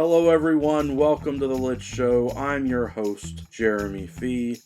Hello everyone, welcome to The Lit Show. I'm your host, Jeremy Fee.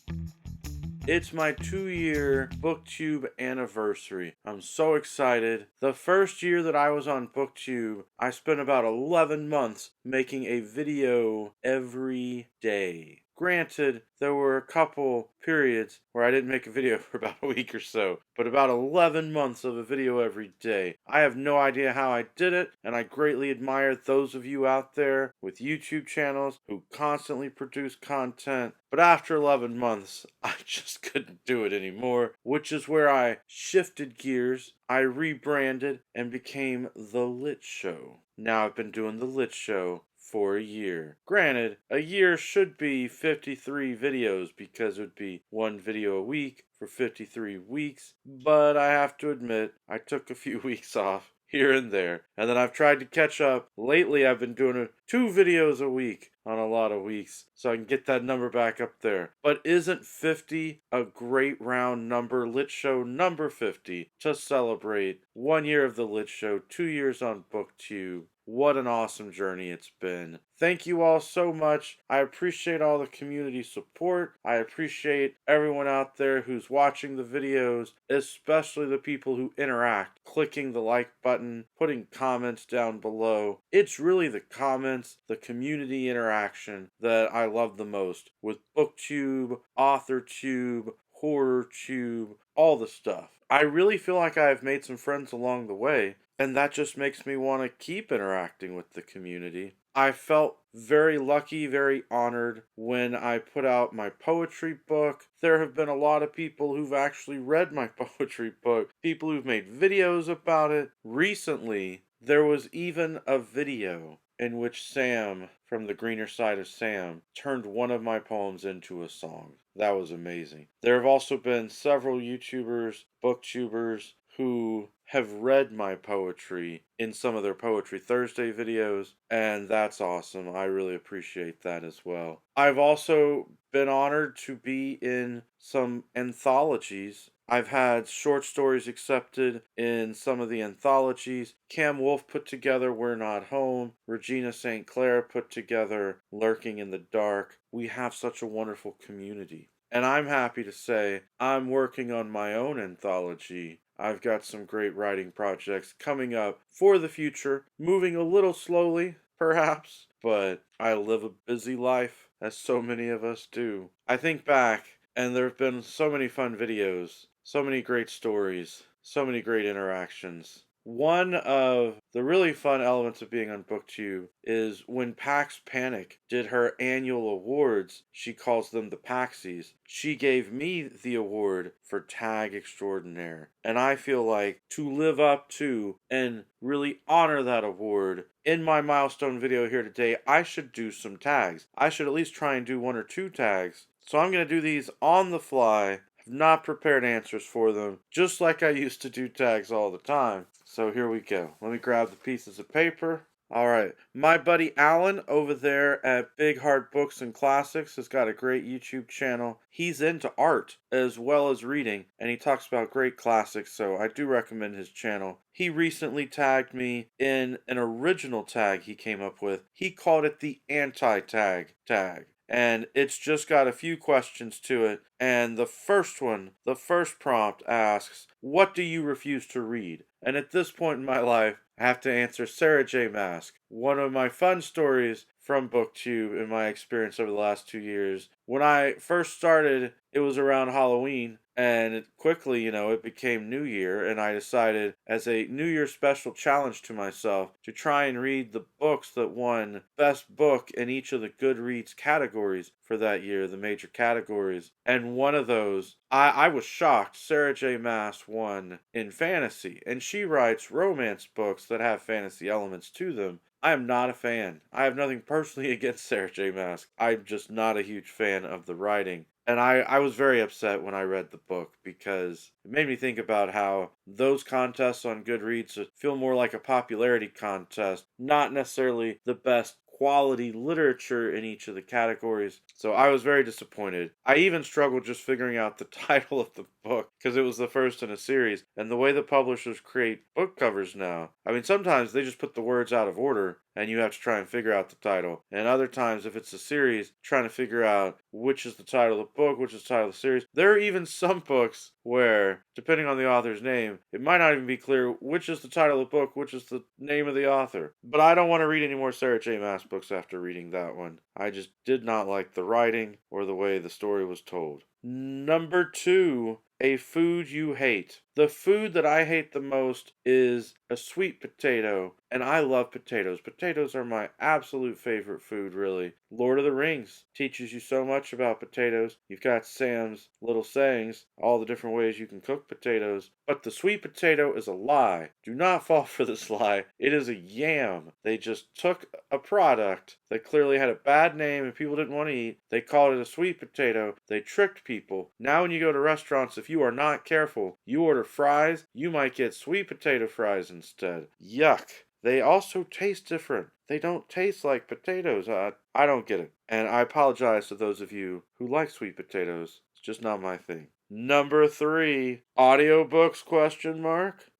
It's my 2-year BookTube anniversary. I'm so excited. The first year that I was on BookTube, I spent about 11 months making a video every day. Granted, there were a couple periods where I didn't make a video for about a week or so, but about 11 months of a video every day. I have no idea how I did it, and I greatly admire those of you out there with YouTube channels who constantly produce content. But after 11 months, I just couldn't do it anymore, which is where I shifted gears. I rebranded and became The Lit Show. Now I've been doing The Lit Show for a year. Granted, a year should be 53 videos because it would be one video a week for 53 weeks, but I have to admit, I took a few weeks off here and there, and then I've tried to catch up. Lately, I've been doing 2 videos a week on a lot of weeks, so I can get that number back up there. But isn't 50 a great round number? Lit Show number 50 to celebrate 1 year of The Lit Show, 2 years on BookTube. What an awesome journey it's been. Thank you all so much. I appreciate all the community support. I appreciate everyone out there who's watching the videos, especially the people who interact, clicking the like button, putting comments down below. It's really the comments, the community interaction that I love the most with BookTube, AuthorTube, HorrorTube, all the stuff. I really feel like I have made some friends along the way, and that just makes me want to keep interacting with the community. I felt very lucky, very honored when I put out my poetry book. There have been a lot of people who've actually read my poetry book, people who've made videos about it. Recently, there was even a video in which Sam from The Greener Side of Sam turned one of my poems into a song. That was amazing. There have also been several YouTubers, BookTubers, who have read my poetry in some of their Poetry Thursday videos, and that's awesome. I really appreciate that as well. I've also been honored to be in some anthologies. I've had short stories accepted in some of the anthologies. Cam Wolf put together We're Not Home. Regina St. Clair put together Lurking in the Dark. We have such a wonderful community. And I'm happy to say I'm working on my own anthology. I've got some great writing projects coming up for the future, moving a little slowly, perhaps, but I live a busy life, as so many of us do. I think back, and there have been so many fun videos, so many great stories, so many great interactions. One of the really fun elements of being on BookTube is when PAX Panic did her annual awards, she calls them the Paxies. She gave me the award for Tag Extraordinaire. And I feel like to live up to and really honor that award, in my milestone video here today, I should do some tags. I should at least try and do 1 or 2 tags. So I'm going to do these on the fly. I've not prepared answers for them, just like I used to do tags all the time. So here we go. Let me grab the pieces of paper. All right. My buddy Alan over there at Big Hard Books and Classics has got a great YouTube channel. He's into art as well as reading, and he talks about great classics, so I do recommend his channel. He recently tagged me in an original tag he came up with. He called it the anti-tag tag. And it's just got a few questions to it. And the first one, the first prompt asks, what do you refuse to read? And at this point in my life, I have to answer Sarah J. Maas. One of my fun stories from BookTube in my experience over the last 2 years. When I first started, it was around Halloween, and it quickly, it became New Year, and I decided as a New Year special challenge to myself to try and read the books that won Best Book in each of the Goodreads categories for that year, the major categories. And one of those, I was shocked, Sarah J. Maas won in fantasy, and she writes romance books that have fantasy elements to them. I am not a fan. I have nothing personally against Sarah J. Maas. I'm just not a huge fan of the writing. And I was very upset when I read the book because it made me think about how those contests on Goodreads feel more like a popularity contest, not necessarily the best quality literature in each of the categories. So I was very disappointed. I even struggled just figuring out the title of the book because it was the first in a series. And the way the publishers create book covers now, I mean, sometimes they just put the words out of order and you have to try and figure out the title. And other times, if it's a series, trying to figure out which is the title of the book, which is the title of the series. There are even some books where, depending on the author's name, it might not even be clear which is the title of the book, which is the name of the author. But I don't want to read any more Sarah J. Maas books after reading that one. I just did not like the writing or the way the story was told. Number 2, a food you hate. The food that I hate the most is a sweet potato, and I love potatoes. Potatoes are my absolute favorite food, really. Lord of the Rings teaches you so much about potatoes. You've got Sam's little sayings, all the different ways you can cook potatoes. But the sweet potato is a lie. Do not fall for this lie. It is a yam. They just took a product that clearly had a bad name and people didn't want to eat. They called it a sweet potato. They tricked people. Now when you go to restaurants, if you are not careful, you order fries, you might get sweet potato fries instead. Yuck. They also taste different. They don't taste like potatoes. I don't get it. And I apologize to those of you who like sweet potatoes. It's just not my thing. Number 3, audiobooks ?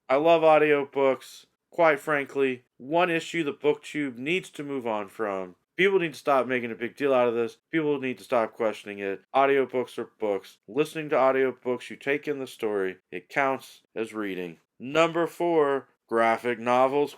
I love audiobooks. Quite frankly, one issue that BookTube needs to move on from. People need to stop making a big deal out of this. People need to stop questioning it. Audiobooks are books. Listening to audiobooks, you take in the story. It counts as reading. Number 4, graphic novels ?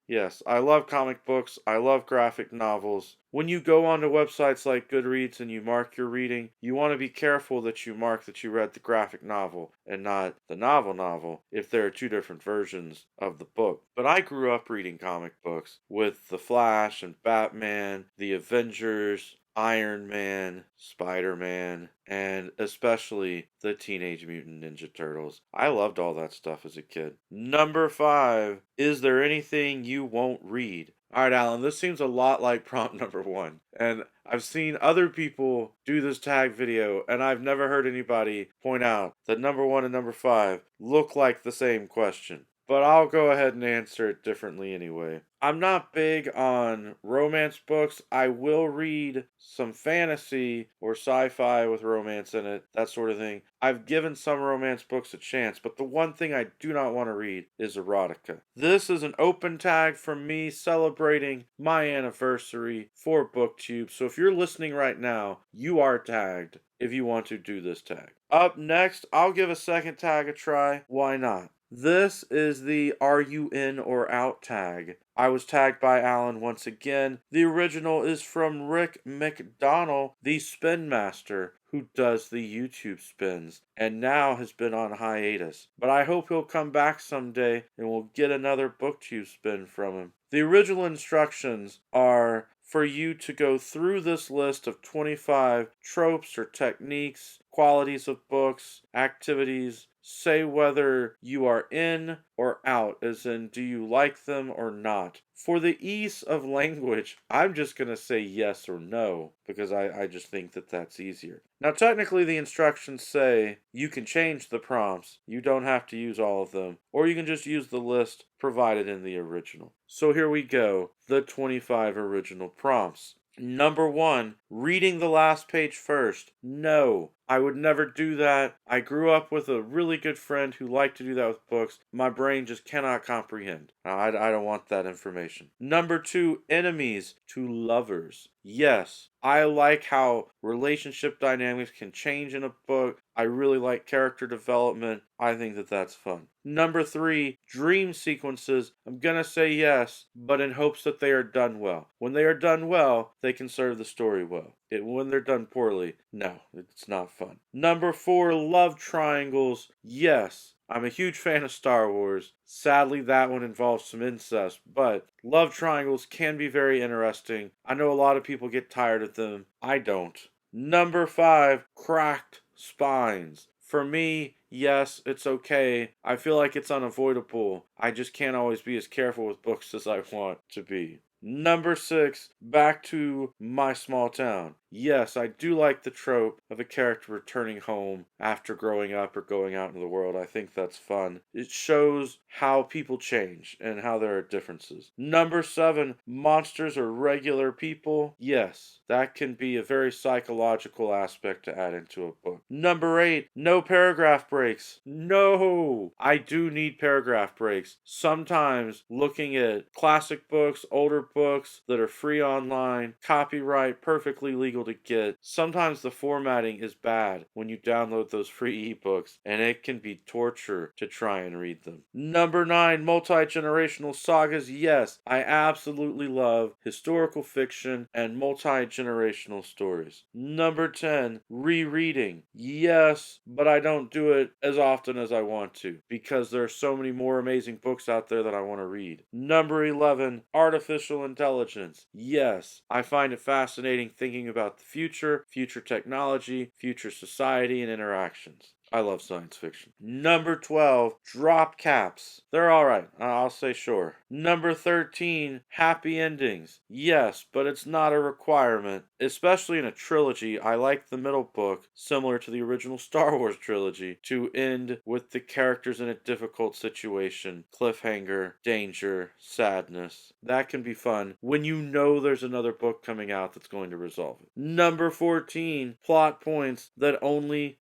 Yes, I love comic books. I love graphic novels. When you go onto websites like Goodreads and you mark your reading, you want to be careful that you mark that you read the graphic novel and not the novel if there are 2 different versions of the book. But I grew up reading comic books with The Flash and Batman, The Avengers, Iron Man, Spider-Man, and especially the Teenage Mutant Ninja Turtles. I loved all that stuff as a kid. Number 5, is there anything you won't read? Alright, Alan, this seems a lot like prompt number 1. And I've seen other people do this tag video, and I've never heard anybody point out that number 1 and number 5 look like the same question. But I'll go ahead and answer it differently anyway. I'm not big on romance books. I will read some fantasy or sci-fi with romance in it, that sort of thing. I've given some romance books a chance, but the one thing I do not want to read is erotica. This is an open tag from me celebrating my anniversary for BookTube. So if you're listening right now, you are tagged if you want to do this tag. Up next, I'll give a second tag a try. Why not? This is the Are You In or Out tag. I was tagged by Alan once again. The original is from Rick McDonald, the spinmaster, who does the YouTube spins, and now has been on hiatus. But I hope he'll come back someday and we'll get another BookTube spin from him. The original instructions are for you to go through this list of 25 tropes or techniques, qualities of books, activities, say whether you are in or out, as in do you like them or not. For the ease of language, I'm just going to say yes or no, because I just think that that's easier. Now technically the instructions say you can change the prompts, you don't have to use all of them, or you can just use the list provided in the original. So here we go, the 25 original prompts. Number 1, reading the last page first. No, I would never do that. I grew up with a really good friend who liked to do that with books. My brain just cannot comprehend. I don't want that information. Number 2, enemies to lovers. Yes, I like how relationship dynamics can change in a book. I really like character development. I think that that's fun. Number 3, dream sequences. I'm gonna say yes, but in hopes that they are done well. When they are done well, they can serve the story well. When they're done poorly, no, it's not fun. Number 4, love triangles. Yes, I'm a huge fan of Star Wars. Sadly, that one involves some incest, but love triangles can be very interesting. I know a lot of people get tired of them. I don't. Number 5, cracked spines. For me, yes, it's okay. I feel like it's unavoidable. I just can't always be as careful with books as I want to be. Number 6, back to my small town. Yes, I do like the trope of a character returning home after growing up or going out into the world. I think that's fun. It shows how people change and how there are differences. Number 7, monsters are regular people. Yes, that can be a very psychological aspect to add into a book. Number 8, no paragraph breaks. No, I do need paragraph breaks. Sometimes looking at classic books, older books that are free online, copyright, perfectly legal to get, sometimes the formatting is bad when you download those free ebooks, and it can be torture to try and read them. Number 9, multi-generational sagas. Yes, I absolutely love historical fiction and multi-generational stories. Number 10, rereading. Yes, but I don't do it as often as I want to because there are so many more amazing books out there that I want to read. Number 11, artificial intelligence. Yes, I find it fascinating thinking about the future technology, future society, and interactions. I love science fiction. Number 12, drop caps. They're alright. I'll say sure. Number 13, happy endings. Yes, but it's not a requirement. Especially in a trilogy, I like the middle book, similar to the original Star Wars trilogy, to end with the characters in a difficult situation. Cliffhanger, danger, sadness. That can be fun when you know there's another book coming out that's going to resolve it. Number 14, plot points that only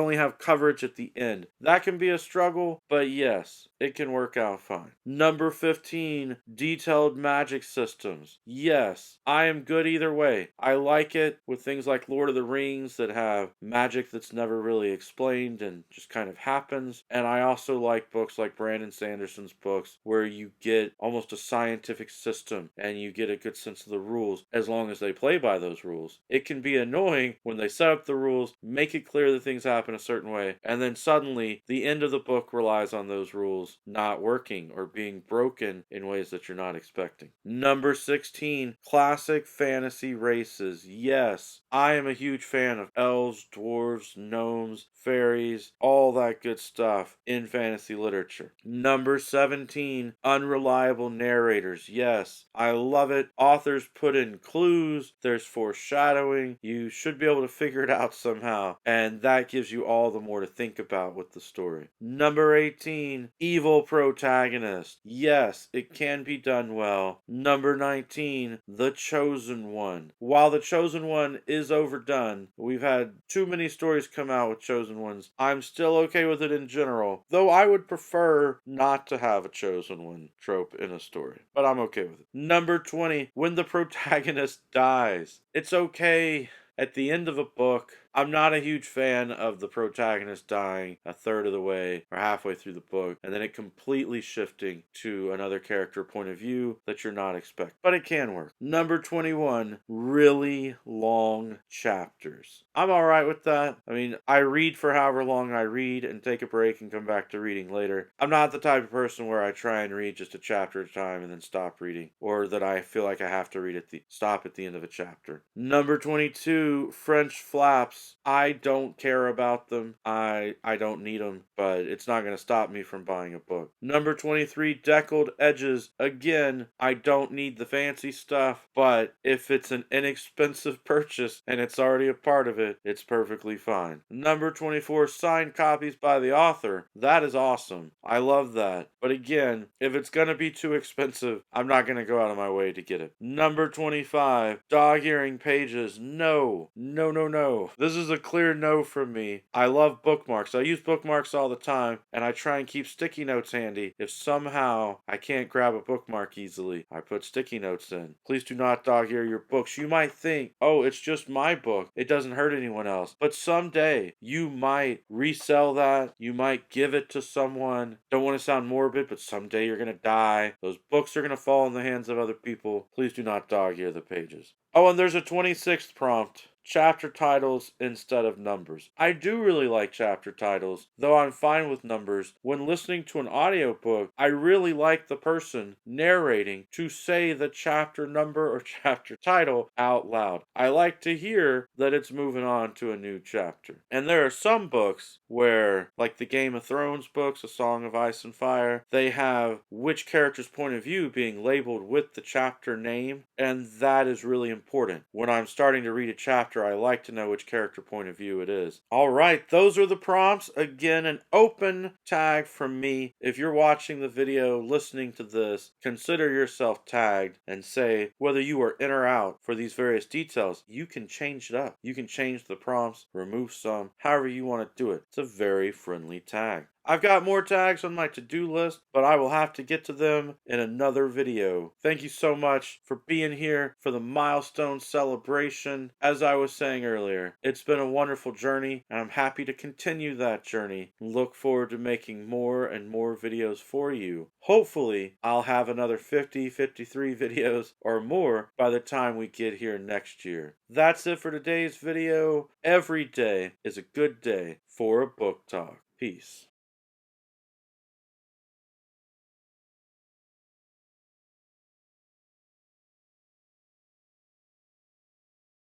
have coverage at the end. That can be a struggle, but yes, it can work out fine. Number 15, detailed magic systems. Yes, I am good either way. I like it with things like Lord of the Rings that have magic that's never really explained and just kind of happens. And I also like books like Brandon Sanderson's books where you get almost a scientific system and you get a good sense of the rules as long as they play by those rules. It can be annoying when they set up the rules, make it clear that things happen a certain way, and then suddenly the end of the book relies on those rules not working or being broken in ways that you're not expecting. Number 16, classic fantasy races. Yes, I am a huge fan of elves, dwarves, gnomes, fairies, all that good stuff in fantasy literature. Number 17, unreliable narrators. Yes, I love it. Authors put in clues, there's foreshadowing, you should be able to figure it out somehow, and that gives you all the more to think about with the story. Number 18, evil protagonist. Yes, it can be done well. Number 19, the chosen one. While the chosen one is overdone, we've had too many stories come out with chosen ones. I'm still okay with it in general, though I would prefer not to have a chosen one trope in a story, but I'm okay with it. Number 20, when the protagonist dies. It's okay at the end of a book. I'm not a huge fan of the protagonist dying a third of the way or halfway through the book and then it completely shifting to another character point of view that you're not expecting. But it can work. Number 21, really long chapters. I'm alright with that. I mean, I read for however long I read and take a break and come back to reading later. I'm not the type of person where I try and read just a chapter at a time and then stop reading, or that I feel like I have to stop at the end of a chapter. Number 22, French flaps. I don't care about them. I don't need them, but it's not going to stop me from buying a book. Number 23, deckled edges. Again, I don't need the fancy stuff, but if it's an inexpensive purchase and it's already a part of it, it's perfectly fine. Number 24, signed copies by the author. That is awesome. I love that. But again, if it's going to be too expensive, I'm not going to go out of my way to get it. Number 25, dog-earing pages. No. No, no, no. This is a clear no from me. I love bookmarks. I use bookmarks all the time, and I try and keep sticky notes handy. If somehow I can't grab a bookmark easily, I put sticky notes in. Please do not dog-ear your books. You might think, oh, it's just my book. It doesn't hurt anyone else. But someday, you might resell that. You might give it to someone. Don't want to sound morbid, but someday you're going to die. Those books are going to fall in the hands of other people. Please do not dog-ear the pages. Oh, and there's a 26th prompt. chapter titles instead of numbers. I do really like chapter titles, though I'm fine with numbers. When listening to an audiobook, I really like the person narrating to say the chapter number or chapter title out loud. I like to hear that it's moving on to a new chapter. And there are some books where, like the Game of Thrones books, A Song of Ice and Fire, they have which character's point of view being labeled with the chapter name, and that is really important. When I'm starting to read a chapter, I like to know which character point of view it is. Alright, those are the prompts. Again, an open tag from me. If you're watching the video, listening to this, consider yourself tagged and say whether you are in or out for these various details. You can change it up. You can change the prompts, remove some, however you want to do it. It's a very friendly tag. I've got more tags on my to-do list, but I will have to get to them in another video. Thank you so much for being here for the milestone celebration. As I was saying earlier, it's been a wonderful journey, and I'm happy to continue that journey. Look forward to making more and more videos for you. Hopefully, I'll have another 50, 53 videos or more by the time we get here next year. That's it for today's video. Every day is a good day for a book talk. Peace.